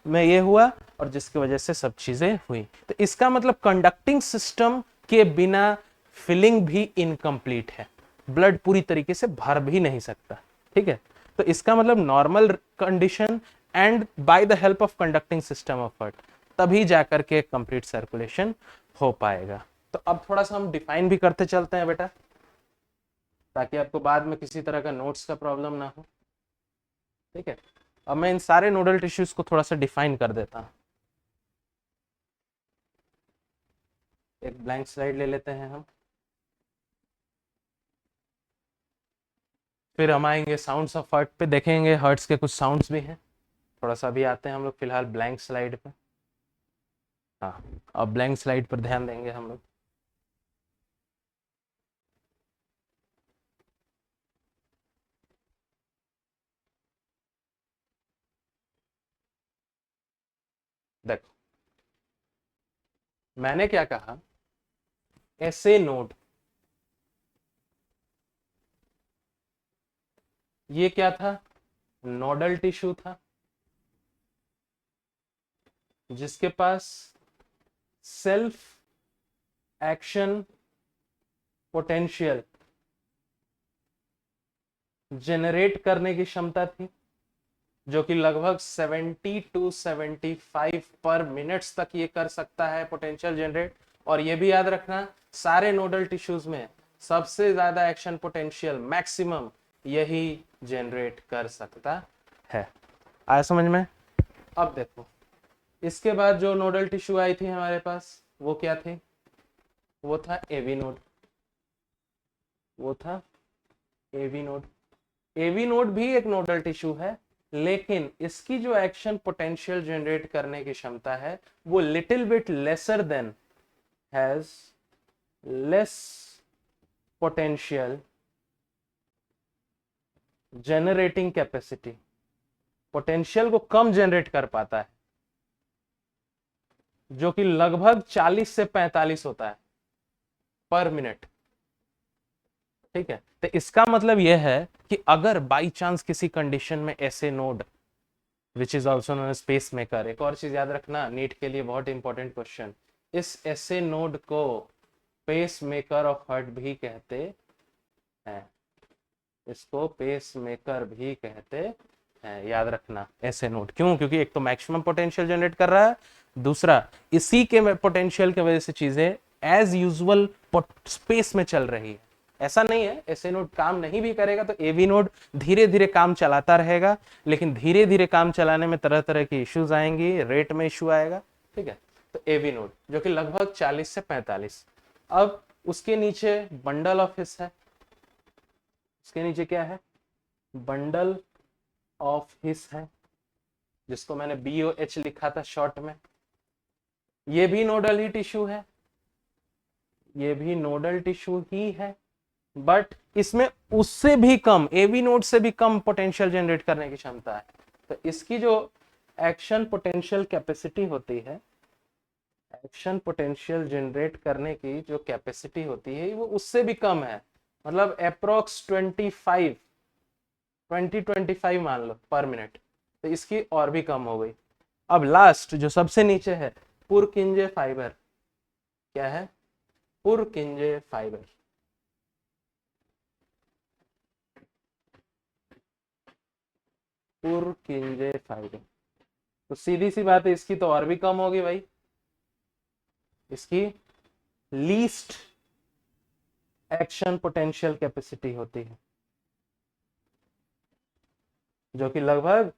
में ये हुआ, और जिसकी वजह से सब चीजें हुई। तो इसका मतलब कंडक्टिंग सिस्टम के बिना फिलिंग भी इनकम्प्लीट है, ब्लड पूरी तरीके से भर भी नहीं सकता, ठीक है। तो इसका मतलब normal condition and by the help of conducting system of heart, तभी जाकर के कंप्लीट सर्कुलेशन हो पाएगा। तो अब थोड़ा सा हम डिफाइन भी करते चलते हैं बेटा, ताकि आपको बाद में किसी तरह का नोट्स का प्रॉब्लम ना हो, ठीक है। अब मैं इन सारे नोडल टिश्यूज को थोड़ा सा डिफाइन कर देता हूं। एक ब्लैंक स्लाइड ले लेते हैं हम, फिर हम आएंगे साउंड्स ऑफ हार्ट पे, देखेंगे हर्ट्स के कुछ साउंड्स भी हैं। थोड़ा सा भी आते हैं हम लोग फिलहाल ब्लैंक स्लाइड पे। हाँ, अब ब्लैंक स्लाइड पर ध्यान देंगे हम लोग। देखो, मैंने क्या कहा, ऐसे नोड, ये क्या था, नोडल टिश्यू था, जिसके पास सेल्फ एक्शन पोटेंशियल जनरेट करने की क्षमता थी, जो कि लगभग 70 टू 75 पर मिनट्स तक ये कर सकता है पोटेंशियल जनरेट। और ये भी याद रखना, सारे नोडल टिश्यूज में सबसे ज्यादा एक्शन पोटेंशियल मैक्सिमम यही जनरेट कर सकता है। आया समझ में। अब देखो, इसके बाद जो नोडल टिश्यू आई थी हमारे पास, वो क्या थे, वो था एवी नोड। वो था एवी नोड। एवी नोड भी एक नोडल टिश्यू है, लेकिन इसकी जो एक्शन पोटेंशियल जनरेट करने की क्षमता है वो little bit lesser than, has less potential generating capacity, potential को कम जनरेट कर पाता है, जो कि लगभग 40 से 45 होता है पर मिनट। ठीक है, तो इसका मतलब यह है कि अगर बाई चांस किसी कंडीशन में SA node which is also known as pacemaker, एक और चीज याद रखना नीट के लिए बहुत इंपॉर्टेंट क्वेश्चन, इस ऐसे नोड को पेस मेकर ऑफ हार्ट भी कहते हैं, इसको पेस मेकर भी कहते हैं, याद रखना ऐसे नोड। क्यों? क्योंकि एक तो मैक्सिमम पोटेंशियल जनरेट कर रहा है, दूसरा इसी के पोटेंशियल की वजह से चीजें एज यूजुअल स्पेस में चल रही है। ऐसा नहीं है ऐसे नोड काम नहीं भी करेगा तो एवी नोड धीरे धीरे काम चलाता रहेगा, लेकिन धीरे धीरे काम चलाने में तरह तरह की इश्यूज आएंगी, रेट में इश्यू आएगा। ठीक है, तो एवी नोड जो कि लगभग 40 से 45। अब उसके नीचे बंडल ऑफ हिस है, उसके नीचे क्या है? बंडल ऑफ हिस है, जिसको मैंने BOH लिखा था शॉर्ट में। ये भी नोडल ही टिश्यू है, ये भी नोडल टिश्यू ही है, बट इसमें उससे भी कम, एवी नोड से भी कम पोटेंशियल जनरेट करने की क्षमता है। तो इसकी जो एक्शन पोटेंशियल कैपेसिटी होती है, एक्शन पोटेंशियल जनरेट करने की जो कैपेसिटी होती है वो उससे भी कम है, मतलब अप्रोक्स 25 मान लो पर मिनट। तो इसकी और भी कम हो गई। अब लास्ट जो सबसे नीचे है पुरकिंजे फाइबर, क्या है? पुरकिंजे फाइबर। पुरकिंजे फाइबर, तो सीधी सी बात है इसकी तो और भी कम होगी भाई, इसकी लीस्ट एक्शन पोटेंशियल कैपेसिटी होती है, जो कि लगभग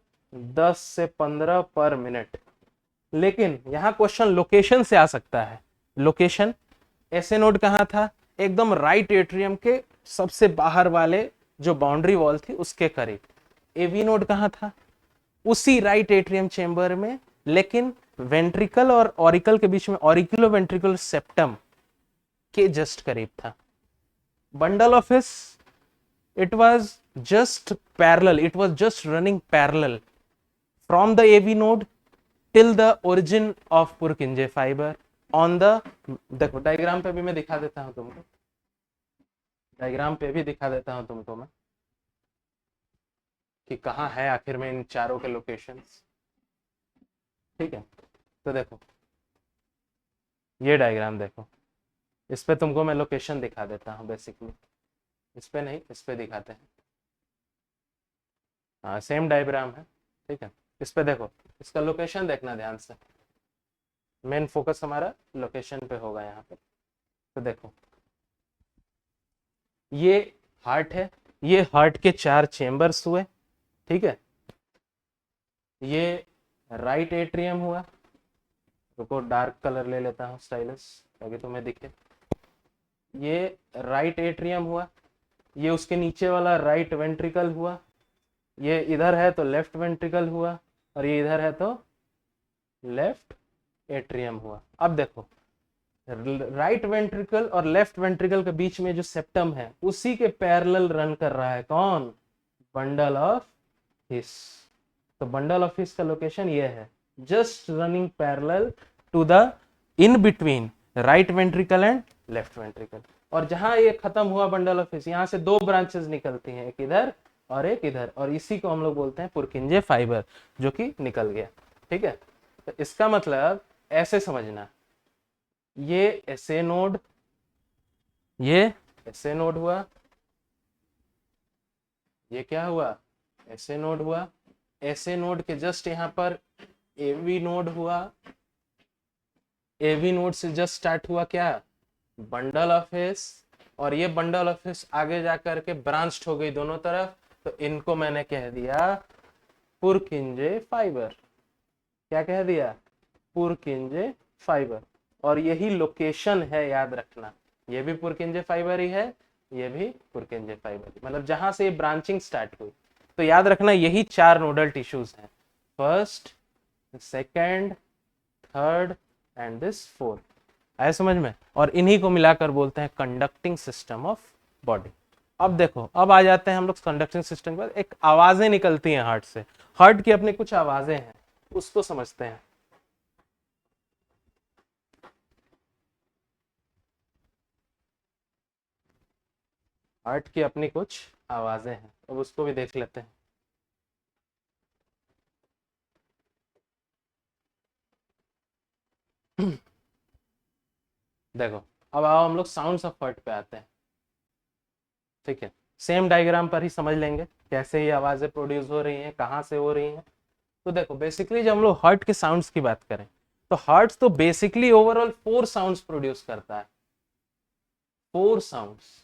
10 से 15 पर मिनट। लेकिन यहां क्वेश्चन लोकेशन से आ सकता है। लोकेशन, ऐसे नोड कहां था? एकदम राइट एट्रियम के सबसे बाहर वाले जो बाउंड्री वॉल थी उसके करीब। एवी नोड कहां था? उसी राइट एट्रियम चेंबर में, लेकिन वेंट्रिकल और ऑरिकल के बीच में, ऑरिकुलो वेंट्रिकल सेप्टम के जस्ट करीब था। Bundle of his, it was just parallel, it was just running parallel from the AV node till the origin of Purkinje fiber on the, देखो diagram पे भी मैं दिखा देता हूं तुमको, डायग्राम पे भी दिखा देता हूं तुमको मैं कि कहां है आखिर में इन चारों के लोकेशंस। ठीक है, तो देखो ये डायग्राम देखो, इस पे तुमको मैं लोकेशन दिखा देता हूं बेसिकली, इस पे नहीं, इस पे दिखाते हैं। हाँ सेम डायग्राम है। ठीक है, इस पे देखो, इसका लोकेशन देखना ध्यान से, मेन फोकस हमारा लोकेशन पे होगा यहाँ पे। तो देखो ये हार्ट है, ये हार्ट के 4 चेंबर्स हुए। ठीक है, ये राइट एट्रियम हुआ, रुको डार्क कलर ले लेता हूँ स्टाइलस ताकि तुम्हें दिखे। ये राइट एट्रियम हुआ, ये उसके नीचे वाला राइट वेंट्रिकल हुआ, ये इधर है तो लेफ्ट वेंट्रिकल हुआ, और ये इधर है तो लेफ्ट एट्रियम हुआ। अब देखो राइट वेंट्रिकल और लेफ्ट वेंट्रिकल के बीच में जो सेप्टम है उसी के पैरेलल रन कर रहा है कौन? Bundle of His. तो बंडल ऑफ हिस का लोकेशन ये है, just running parallel to the in between right ventricle and left ventricle. और जहां ये खत्म हुआ बंडल ऑफ हिस, यहां से 2 ब्रांचेस निकलती हैं, एक इधर और एक इधर, और इसी को हम लोग बोलते हैं पुरकिंजे फाइबर, जो कि निकल गया। ठीक है, तो इसका मतलब ऐसे समझना, ये ऐसे नोड, ये ऐसे नोड हुआ, ये क्या हुआ? ऐसे नोड हुआ, ऐसे नोड के जस्ट यहां पर एवी नोड हुआ, एवी नोड से जस्ट स्टार्ट हुआ क्या? बंडल ऑफ हिस, और ये बंडल ऑफ हिस आगे जाकर के ब्रांच्ड हो गई दोनों तरफ, तो इनको मैंने कह दिया पुरकिंजे फाइबर। क्या कह दिया? पुरकिंजे फाइबर। और यही लोकेशन है, याद रखना, ये भी पुरकिंजे फाइबर ही है, ये भी पुरकेंजे फाइबर, मतलब जहां से ये ब्रांचिंग स्टार्ट हुई। तो याद रखना यही 4 नोडल टिश्यूज हैं, first, second, third and this fourth. आया समझ में? और इन्हीं को मिलाकर बोलते हैं कंडक्टिंग सिस्टम ऑफ बॉडी। अब देखो, अब आ जाते हैं हम लोग कंडक्टिंग सिस्टम पर। एक आवाजें निकलती हैं हार्ट से, हार्ट की अपनी कुछ आवाजें हैं, उसको समझते हैं। हार्ट की अपनी कुछ आवाजें हैं, अब उसको भी देख लेते हैं। देखो, अब आओ हम लोग साउंड्स ऑफ हार्ट पे आते हैं। ठीक है, सेम डायग्राम पर ही समझ लेंगे कैसे ये आवाजें प्रोड्यूस हो रही हैं, कहाँ से हो रही हैं। तो देखो, बेसिकली जब हम लोग हार्ट के साउंड्स की बात करें, तो हार्ट तो बेसिकली ओवरऑल 4 साउंड्स प्रोड्यूस करता है, 4 साउंड्स।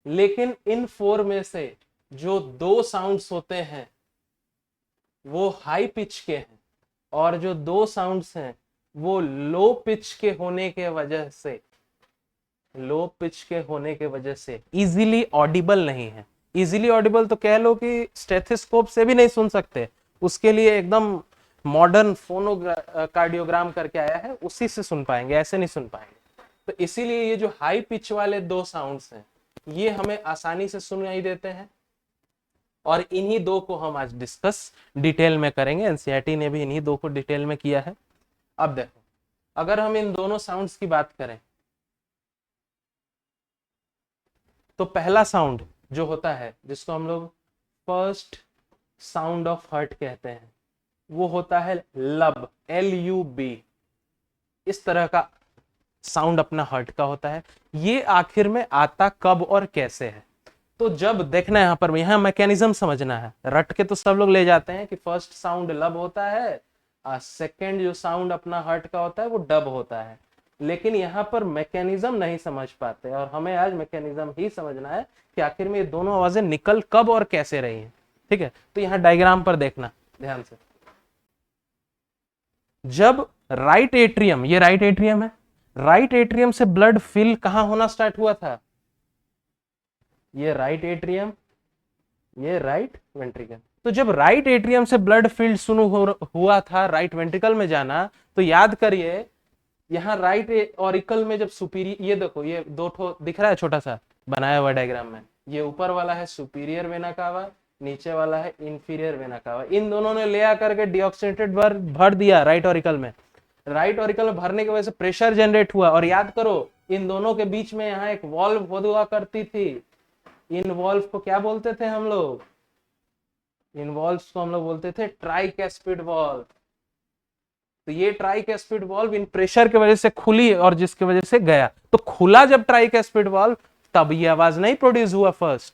लेकिन इन 4 में से जो 2 साउंड्स होते हैं वो हाई पिच के हैं, और जो 2 साउंड्स हैं वो लो पिच के होने के वजह से, लो पिच के होने के वजह से इजीली ऑडिबल नहीं है। इजीली ऑडिबल तो कह लो कि स्टेथोस्कोप से भी नहीं सुन सकते, उसके लिए एकदम मॉडर्न फोनोकार्डियोग्राम करके आया है, उसी से सुन पाएंगे, ऐसे नहीं सुन पाएंगे। तो इसीलिए ये जो हाई पिच वाले 2 साउंड्स हैं ये हमें आसानी से सुनाई देते हैं, और इन्हीं 2 को हम आज डिस्कस डिटेल में करेंगे। एनसीईआरटी ने भी इन्हीं 2 को डिटेल में किया है। अब देखो, अगर हम इन दोनों साउंड्स की बात करें, तो पहला साउंड जो होता है जिसको हम लोग फर्स्ट साउंड ऑफ हार्ट कहते हैं, वो होता है लब, LUB। इस तरह का साउंड अपना हार्ट का होता है। ये आखिर में आता कब और कैसे है? तो जब देखना है यहाँ पर, यहाँ मैकेनिज्म समझना है। रट के तो सब लोग ले जाते हैं कि फर्स्ट साउंड लब होता है, सेकेंड जो साउंड अपना हार्ट का होता है वो डब होता है। लेकिन यहाँ पर मैकेनिज्म नहीं समझ पाते, और हमें आज मैकेनिज्म ही समझना है कि आखिर में ये दोनों आवाजें निकल कब और कैसे रही हैं। ठीक है, तो यहाँ डायग्राम पर देखना ध्यान से। जब राइट एट्रियम, ये राइट एट्रियम है, राइट एट्रियम से ब्लड फिल कहां होना स्टार्ट हुआ था? ये राइट एट्रियम, ये राइट वेंट्रिकल। तो जब राइट एट्रियम से ब्लड फील्ड शुरू हुआ था राइट वेंट्रिकल में जाना, तो याद करिए यहाँ राइट ऑरिकल में जब सुपीरियर, ये देखो ये 2 ठो दिख रहा है छोटा सा बनाया हुआ डायग्राम में, ये ऊपर वाला है सुपीरियर वेना कावा, नीचे वाला है इंफीरियर वेना कावा। इन दोनों ने ले आकर के डीऑक्सीनेटेड भर दिया राइट ऑरिकल में। राइट ऑरिकल में भरने की वजह से प्रेशर जनरेट हुआ, और याद करो इन दोनों के बीच में यहाँ एक वॉल्व हुआ करती थी। इन वॉल्व को क्या बोलते थे हम लोग? इन वॉल्व्स को हम लोग बोलते थे ट्राइकैस्पिड वॉल्व। तो ये ट्राइकैस्पिड वॉल्व इन प्रेशर की वजह से खुली, और जिसकी वजह से गया। तो खुला जब ट्राइकैस्पिड वॉल्व, तब ये आवाज नहीं प्रोड्यूस हुआ फर्स्ट।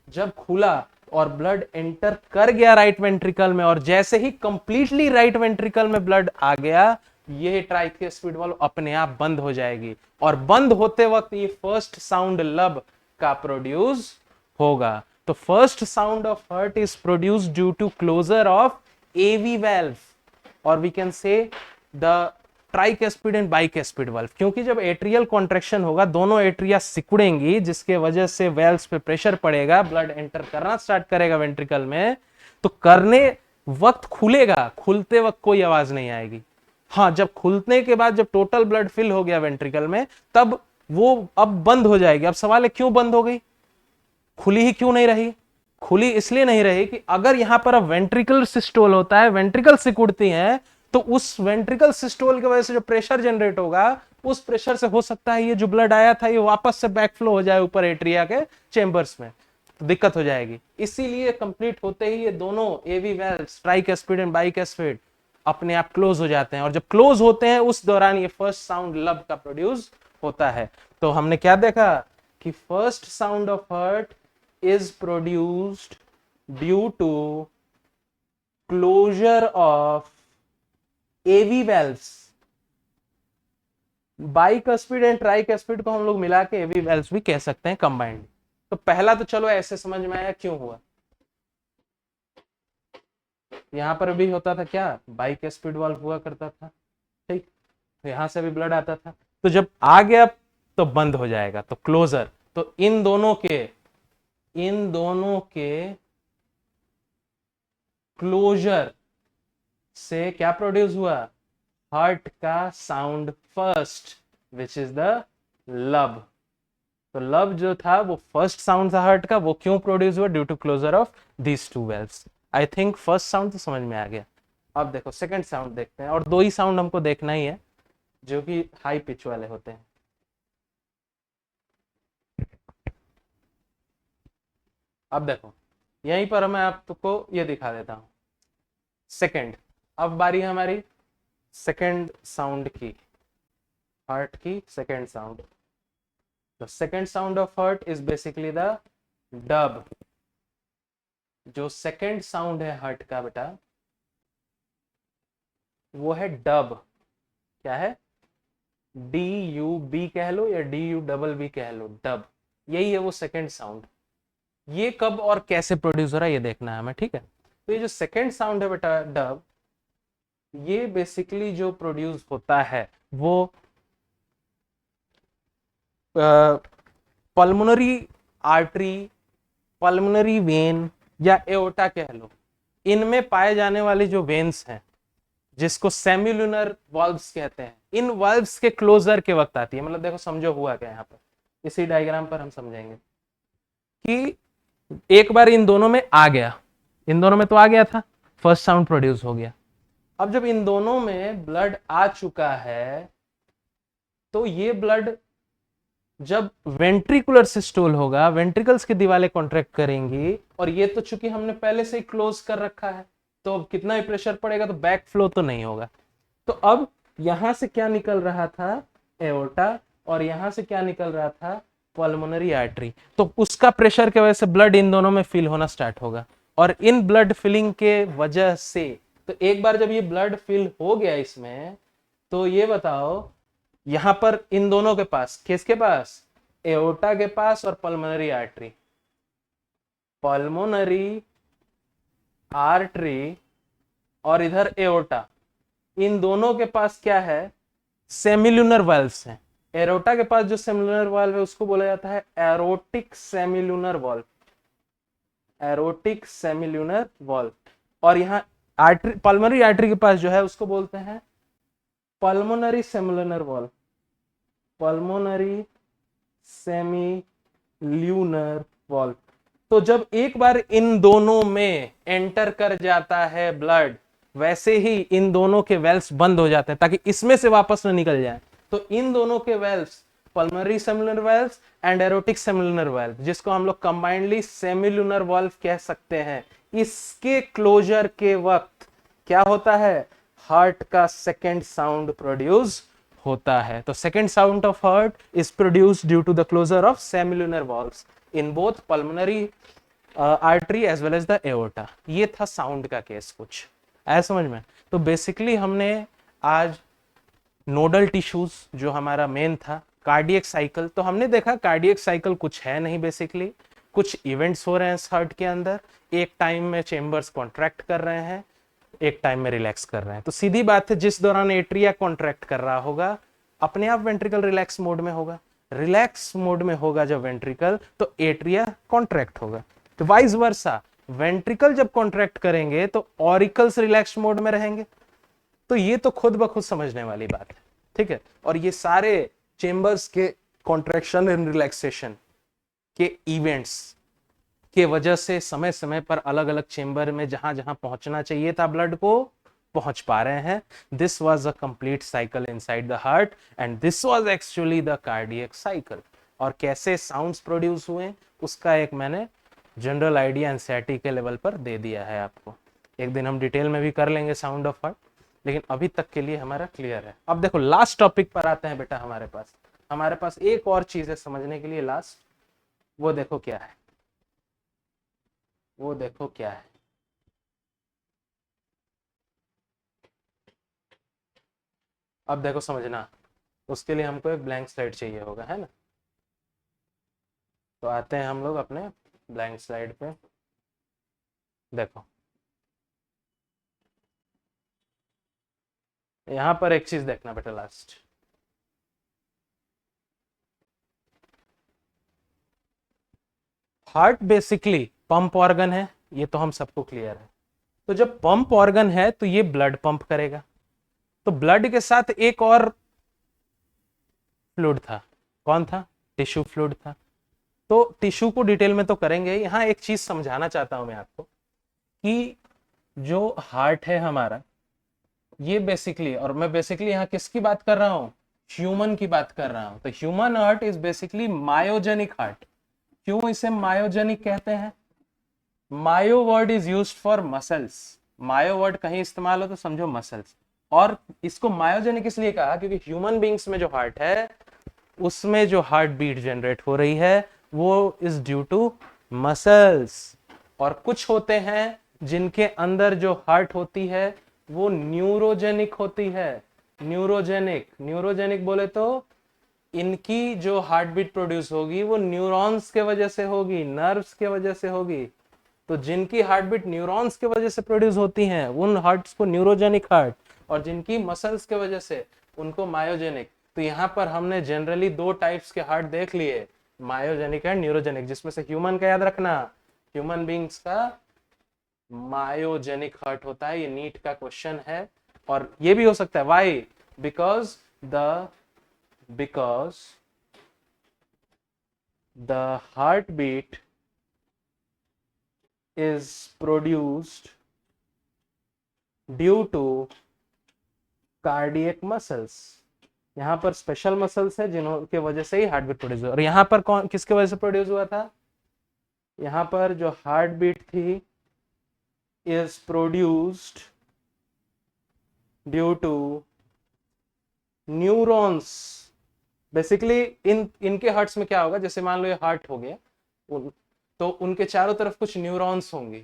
जब खुला और ब्लड एंटर कर गया राइट वेंट्रिकल में, और जैसे ही कंप्लीटली राइट वेंट्रिकल में ब्लड आ गया, ये ट्राइकैस्पिड वॉल्व अपने आप बंद हो जाएगी, और बंद होते वक्त ये फर्स्ट साउंड लब का प्रोड्यूस होगा। तो first sound of heart is produced due to closure of AV valve, और we can say the tricuspid and bicuspid valve. क्योंकि जब एट्रियल कॉन्ट्रैक्शन होगा, दोनों एट्रिया सिकुड़ेंगी, जिसके वजह से वेल्व्स पे प्रेशर पड़ेगा, ब्लड एंटर करना स्टार्ट करेगा वेंट्रिकल में। तो करने वक्त खुलेगा, खुलते वक्त कोई आवाज नहीं आएगी। हाँ, जब खुलने के बाद जब टोटल ब्लड फिल हो गया वेंट्रिकल में, तब वो अब बंद हो जाएगी। अब सवाल है क्यों बंद हो गई, खुली ही क्यों नहीं रही? खुली इसलिए नहीं रही कि अगर यहां पर अब वेंट्रिकल सिस्टोल होता है, वेंट्रिकल सिकुड़ती हैं, तो उस वेंट्रिकल सिस्टोल की वजह से जो प्रेशर जनरेट होगा, उस प्रेशर से हो सकता है ये जो ब्लड आया था ये वापस से बैकफ्लो हो जाए ऊपर एट्रिया के चेंबर्स में, तो दिक्कत हो जाएगी। इसीलिए कंप्लीट होते ही ये दोनों AV वेल्व्स, ट्राइकैस्पिड एंड बाइकैस्पिड, अपने आप क्लोज हो जाते हैं, और जब क्लोज होते हैं उस दौरान ये फर्स्ट साउंड लब का प्रोड्यूस होता है। तो हमने क्या देखा कि first sound of heart is produced due to closure of AV valves। Bicuspid and tricuspid को हम लोग मिला के AV valves भी कह सकते हैं कंबाइंड। तो पहला तो चलो ऐसे समझ में आया क्यों हुआ। यहां पर भी होता था क्या, बाइकस्पिड वाल्व हुआ करता था, ठीक, यहां से भी ब्लड आता था। तो जब आ गया तो बंद हो जाएगा, तो क्लोजर, तो इन दोनों के क्लोजर से क्या प्रोड्यूस हुआ, हार्ट का sound first, which is the लब। तो लब जो था वो फर्स्ट साउंड था हार्ट का, वो क्यों प्रोड्यूस हुआ, due to closure of these two valves. I think first sound तो समझ में आ गया। अब देखो सेकंड साउंड देखते हैं, और दो ही साउंड हमको देखना ही है जो कि हाई पिच वाले होते हैं। अब देखो यहीं पर मैं आपको ये दिखा देता हूं सेकंड। अब बारी है हमारी सेकंड साउंड की, हार्ट की second sound. The second sound of heart is basically the dub. जो सेकंड साउंड है हार्ट का बेटा वो है डब। क्या है, डी यू बी कह लो या डी यू डबल बी कह लो, डब। यही है वो सेकंड साउंड। ये कब और कैसे प्रोड्यूस हो रहा है ये देखना है हमें, ठीक है। तो ये जो सेकंड साउंड है बेटा डब, ये बेसिकली जो प्रोड्यूस होता है वो पल्मोनरी आर्टरी, पल्मोनरी वेन या एओर्टा कह लो, इनमें पाए जाने वाले जो वेन्स हैं जिसको सेमिलुनर वाल्व्स कहते हैं, इन वाल्व्स के क्लोजर के वक्त आती है। मतलब देखो समझो हुआ क्या यहाँ पर, इसी डायग्राम पर हम समझेंगे कि एक बार इन दोनों में आ गया, इन दोनों में तो आ गया था, फर्स्ट साउंड प्रोड्यूस हो गया। अब जब इन दोनों में ब्लड आ चुका है तो ये ब्लड जब वेंट्रिकुलर सिस्टोल होगा, वेंट्रिकल्स की दीवारें कॉन्ट्रैक्ट करेंगी, और ये तो चूंकि हमने पहले से ही क्लोज कर रखा है तो अब कितना ही प्रेशर पड़ेगा तो बैक फ्लो तो नहीं होगा। तो अब यहां से क्या निकल रहा था, एओर्टा, और यहां से क्या निकल रहा था, पल्मोनरी आर्टरी। तो उसका प्रेशर की वजह से ब्लड इन दोनों में फिल होना स्टार्ट होगा, और इन ब्लड फिलिंग के वजह से, तो एक बार जब ये ब्लड फिल हो गया इसमें, तो ये बताओ यहां पर इन दोनों के पास, किसके पास, एओर्टा के पास और पल्मोनरी आर्टरी, पल्मोनरी आर्टरी और इधर एओर्टा, इन दोनों के पास क्या है, सेमिलुनर वाल्व्स हैं। एरोटा के पास जो सेमिलुनर वाल्व है उसको बोला जाता है aortic semilunar valve, aortic semilunar valve. और यहाँ आर्टरी, पल्मोनरी आर्टरी के पास जो है उसको बोलते हैं pulmonary semilunar valve, pulmonary semilunar valve. तो जब एक बार इन दोनों में एंटर कर जाता है ब्लड, वैसे ही इन दोनों के वेल्व्स बंद हो जाते हैं ताकि इसमें से वापस न निकल जाए। तो इन दोनों के valves, pulmonary semilunar valves and aortic semilunar valve, जिसको हम लोग कंबाइंडली सेमिलुनर वाल्व कह सकते हैं, इसके क्लोजर के वक्त क्या होता है, हार्ट का सेकंड साउंड प्रोड्यूस होता है। तो second sound of heart is produced due to the closure of semilunar valves in both pulmonary artery as well as the aorta. ये था साउंड का केस, कुछ ऐसा समझ में। तो बेसिकली हमने आज नोडल टिश्यूज जो हमारा मेन था, कार्डियक साइकिल, तो हमने देखा कार्डियक साइकिल कुछ है नहीं, बेसिकली कुछ इवेंट्स हो रहे हैं हार्ट के अंदर, एक टाइम में चेंबर्स कॉन्ट्रैक्ट कर रहे हैं, एक टाइम में रिलैक्स कर रहे हैं। तो सीधी बात है, जिस दौरान एट्रिया कॉन्ट्रैक्ट कर रहा होगा अपने आप वेंट्रिकल रिलैक्स मोड में होगा, रिलैक्स मोड में होगा जब वेंट्रिकल तो एट्रिया कॉन्ट्रैक्ट होगा। तो वाइस वर्सा, वेंट्रिकल जब कॉन्ट्रैक्ट करेंगे तो ऑरिकल्स रिलैक्स मोड में रहेंगे। तो ये तो खुद ब खुद समझने वाली बात है, ठीक है। और ये सारे चेंबर्स के कॉन्ट्रैक्शन एंड रिलैक्सेशन के इवेंट्स के वजह से समय समय पर अलग अलग चेंबर में जहां जहां पहुंचना चाहिए था ब्लड को, पहुंच पा रहे हैं। This was a complete cycle inside the heart and this was actually the cardiac cycle. और कैसे साउंड्स प्रोड्यूस हुए उसका एक मैंने जनरल आइडिया एनसीईआरटी के लेवल पर दे दिया है आपको। एक दिन हम डिटेल में भी कर लेंगे साउंड ऑफ हार्ट, लेकिन अभी तक के लिए हमारा क्लियर है। अब देखो लास्ट टॉपिक पर आते हैं बेटा, हमारे पास एक और चीज है समझने के लिए लास्ट, वो देखो क्या है, वो देखो क्या है। अब देखो समझना, उसके लिए हमको एक ब्लैंक स्लाइड चाहिए होगा, है ना। तो आते हैं हम लोग अपने ब्लैंक स्लाइड पे। देखो यहां पर एक चीज देखना बेटा last, heart basically pump organ है, ये तो हम सबको क्लियर है। तो जब पंप ऑर्गन है तो ये ब्लड पंप करेगा, तो ब्लड के साथ एक और फ्लूइड था, कौन था? टिश्यू फ्लूइड था। तो टिश्यू को डिटेल में तो करेंगे, यहां एक चीज समझाना चाहता हूं मैं आपको कि जो हार्ट है हमारा, ये बेसिकली, और मैं बेसिकली यहाँ किसकी बात कर रहा हूं? ह्यूमन की बात कर रहा हूं। तो human heart is basically myogenic heart. क्यों इसे मायोजेनिक कहते हैं? Myo word is used for muscles. Myo word कहीं इस्तेमाल हो तो समझो मसल्स। और इसको मायोजेनिक इसलिए कहा क्योंकि ह्यूमन बींग्स में जो हार्ट है उसमें जो हार्ट बीट जनरेट हो रही है वो इज ड्यू टू मसल्स। और कुछ होते हैं जिनके अंदर जो हार्ट होती है वो न्यूरोजेनिक होती है। न्यूरोजेनिक, न्यूरोजेनिक बोले तो इनकी जो हार्ट बीट प्रोड्यूस होगी वो न्यूरॉन्स के वजह से होगी, नर्व्स के वजह से होगी। तो जिनकी हार्ट बीट न्यूरॉन्स के वजह से प्रोड्यूस होती हैं उन हार्ट्स को न्यूरोजेनिक हार्ट, और जिनकी मसल्स के वजह से उनको मायोजेनिक। तो यहाँ पर हमने जनरली दो टाइप्स के हार्ट देख लिए, मायोजेनिक एंड न्यूरोजेनिक, जिसमें से ह्यूमन का याद रखना, ह्यूमन बींग्स का मायोजेनिक हार्ट होता है। ये नीट का क्वेश्चन है। और ये भी हो सकता है why, because the heartbeat is produced due to cardiac muscles. यहाँ पर स्पेशल मसल्स है जिनके वजह से ही हार्ट बीट प्रोड्यूस हुआ। और यहाँ पर कौन किसके वजह से प्रोड्यूस हुआ था? यहाँ पर जो हार्ट बीट थी is produced due to neurons. Basically इनके हार्ट्स में क्या होगा, जैसे मान लो ये हार्ट हो गया, तो उनके चारों तरफ कुछ न्यूरॉन्स होंगे,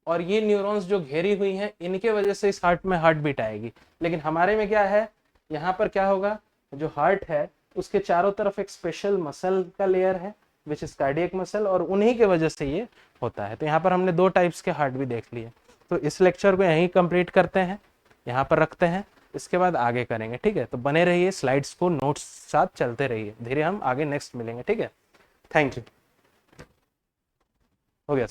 और ये न्यूरॉन्स जो घेरी हुई हैं इनके वजह से इस हार्ट में हार्ट बीट आएगी। लेकिन हमारे में क्या है, यहाँ पर क्या होगा, जो हार्ट है उसके चारों तरफ एक स्पेशल मसल का लेयर है विच इज कार्डियक मसल, और उन्हीं के वजह से ये होता है। तो यहाँ पर हमने दो टाइप्स के हार्ट भी देख लिए। तो इस लेक्चर को यहीं कंप्लीट करते हैं, यहाँ पर रखते हैं, इसके बाद आगे करेंगे। ठीक है, तो बने रहिए, स्लाइड्स को नोट्स साथ चलते रहिए, धीरे हम आगे नेक्स्ट मिलेंगे। ठीक है, थैंक यू। हो गया।